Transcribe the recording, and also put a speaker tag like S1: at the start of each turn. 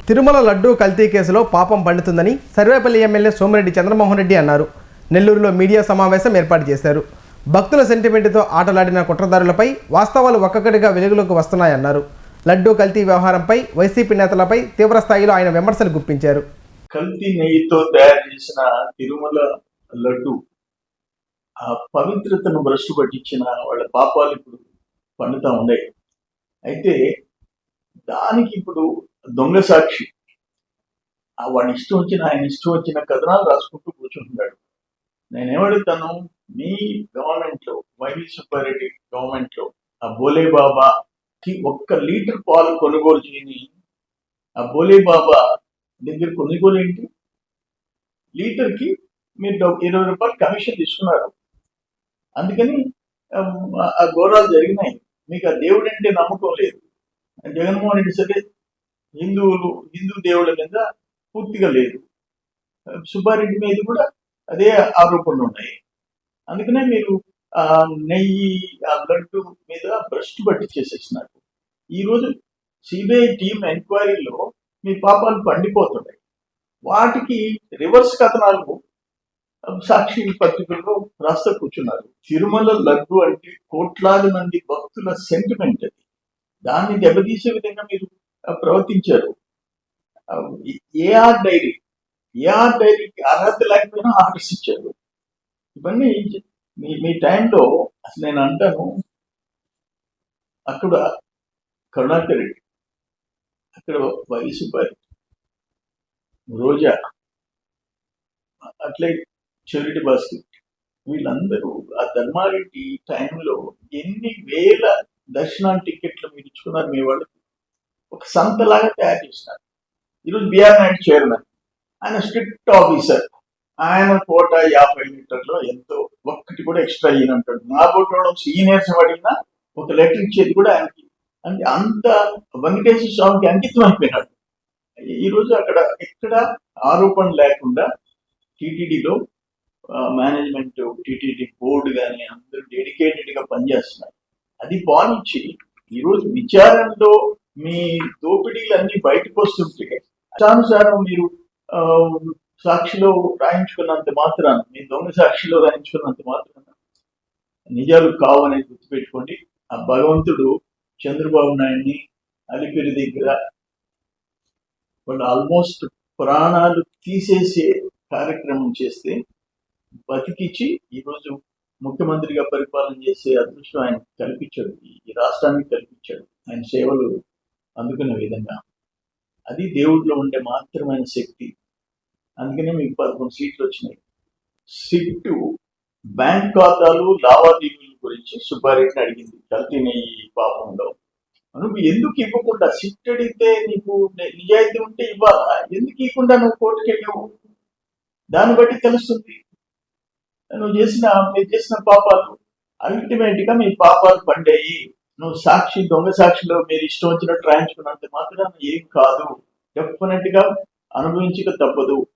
S1: తిరుమల లడ్డూ కల్తీ కేసులో పాపం పండుతుందని సర్వేపల్లి ఎమ్మెల్యే సోమిరెడ్డి చంద్రమోహన్ రెడ్డి అన్నారు. నెల్లూరులో మీడియా సమావేశం ఏర్పాటు చేశారు. భక్తుల సెంటిమెంట్తో ఆటలాడిన కుట్రదారులపై వాస్తవాలు ఒక్కొక్కటిగా వెలుగులోకి వస్తున్నాయన్నారు. లడ్డూ కల్తీ వ్యవహారంపై వైసీపీ నేతలపై తీవ్ర స్థాయిలో ఆయన విమర్శలు గుప్పించారు.
S2: కల్తీ నెయ్యితో తయారు చేసిన తిరుమల లడ్డు ఆ పవిత్రతను భ్రష్టు పట్టించిన వాళ్ళ పాపాలు ఇప్పుడు పండుతా ఉన్నాయి. అయితే దానికి ఇప్పుడు దొంగ సాక్షి వాడి ఇష్టం వచ్చిన ఆయన ఇష్టం వచ్చిన కథనాలు రాసుకుంటూ కూర్చుంటున్నాడు. నేనేమడుగుతాను, మీ గవర్నమెంట్ లో వైవి సుబ్బారెడ్డి గవర్నమెంట్ లో ఆ బోలే బాబాకి 1 లీటర్ పాలు కొనుగోలు చేయని ఆ బోలే బాబా దగ్గర కొనుగోలు ఏంటి? లీటర్కి మీరు 20 రూపాయలు కమిషన్ తీసుకున్నారు. అందుకని ఆ ఘోరాలు జరిగినాయి. మీకు ఆ దేవుడు అంటే నమ్మకం లేదు. జగన్మోహన్ రెడ్డి సరే హిందూ దేవుళ్ళ మీద పూర్తిగా లేదు. సుబ్బారెడ్డి మీద కూడా అదే ఆరోపణలు ఉన్నాయి. అందుకనే మీరు ఆ నెయ్యి ఆ లడ్డు మీద భ్రష్టు పట్టించేసేసినారు. ఈరోజు సిబిఐ టీం ఎంక్వైరీలో మీ పాపాలు పండిపోతున్నాయి. వాటికి రివర్స్ కథనాలు సాక్షి పత్రికల్లో రాస్తా కూర్చున్నారు. తిరుమల లడ్డు అంటే కోట్లాది మంది భక్తుల సెంటిమెంట్. అది దాన్ని దెబ్బతీసే విధంగా మీరు ప్రవర్తించారు. ఏఆర్ డైరీకి అర్హత లేకపోయినా ఆర్డర్స్ ఇచ్చారు. ఇవన్నీ మీ టైంలో అసలు నేను అంటాను, అక్కడ కరుణాకర్ రెడ్డి, అక్కడ వైవి సుబ్బారెడ్డి, రోజా, అట్లే చెవిటి భాస్కర్, వీళ్ళందరూ ఆ ధర్మారెడ్డి టైంలో ఎన్ని వేల దర్శనాన్ని టికెట్లు మీరు ఇచ్చుకున్నారు. మీ వాళ్ళకి ఒక సంతలాగా తయారు చేసినారు. ఈరోజు బిఆర్ నాయుడు చైర్మన్, ఆయన స్ట్రిక్ట్ ఆఫీసర్. ఆయన కోట 50 లీటర్లో ఎంతో ఒక్కటి కూడా ఎక్స్ట్రా ఈయనంటాడు. నా కోట సీనియర్స్ అడిగినా ఒక లెటర్ ఇచ్చేది కూడా ఆయనకి. అంటే అంత వెంకటేశ్వర స్వామికి అంకితం అయిపోయినాడు. ఈరోజు అక్కడ ఎక్కడ ఆరోపణ లేకుండా టీటీడీలో మేనేజ్మెంట్, టీటీడీ బోర్డు కానీ అందరూ డెడికేటెడ్గా పనిచేస్తున్నారు. అది పాలించి ఈరోజు విచారణలో మీ దోపిడీలు అన్ని బయటకు వస్తుంటే ఇష్టానుసారం మీరు సాక్షిలో రాయించుకున్నంత మాత్రాన, మీ దొంగ సాక్షిలో రాయించుకున్నంత మాత్రాన నిజాలు కావు అనేది గుర్తుపెట్టుకోండి. ఆ భగవంతుడు చంద్రబాబు నాయుడిని అలిపిరి దగ్గర వాళ్ళు ఆల్మోస్ట్ ప్రాణాలు తీసేసే కార్యక్రమం చేస్తే బతికిచ్చి ఈరోజు ముఖ్యమంత్రిగా పరిపాలన చేసే అదృష్టం ఆయన కల్పించాడు, ఈ రాష్ట్రానికి కల్పించాడు. ఆయన సేవలు అందుకునే విధంగా అది దేవుడిలో ఉండే మాత్రమైన శక్తి. అందుకనే మీకు 11 సీట్లు వచ్చినాయి. సిట్టు బ్యాంక్ ఖాతాలు లావాదేవీల గురించి సుబ్బారెడ్డిని అడిగింది కల్తీ నెయ్యి పాపంలో. నువ్వు ఎందుకు ఇవ్వకుండా, సిట్ అడిగితే నీకు నిజాయితీ ఉంటే ఇవ్వాలా? ఎందుకు ఇవ్వకుండా నువ్వు కోర్టుకు వెళ్ళావు? దాన్ని బట్టి తెలుస్తుంది మీరు చేసిన పాపాలు. అల్టిమేట్ గా మీ పాపాలు పండాయి. నువ్వు దొంగ సాక్షిలో మీరు ఇష్టం వచ్చినట్టు రాయించుకున్నంత మాత్రం ఏం కాదు. డెఫినెట్ గా అనుభవించక తప్పదు.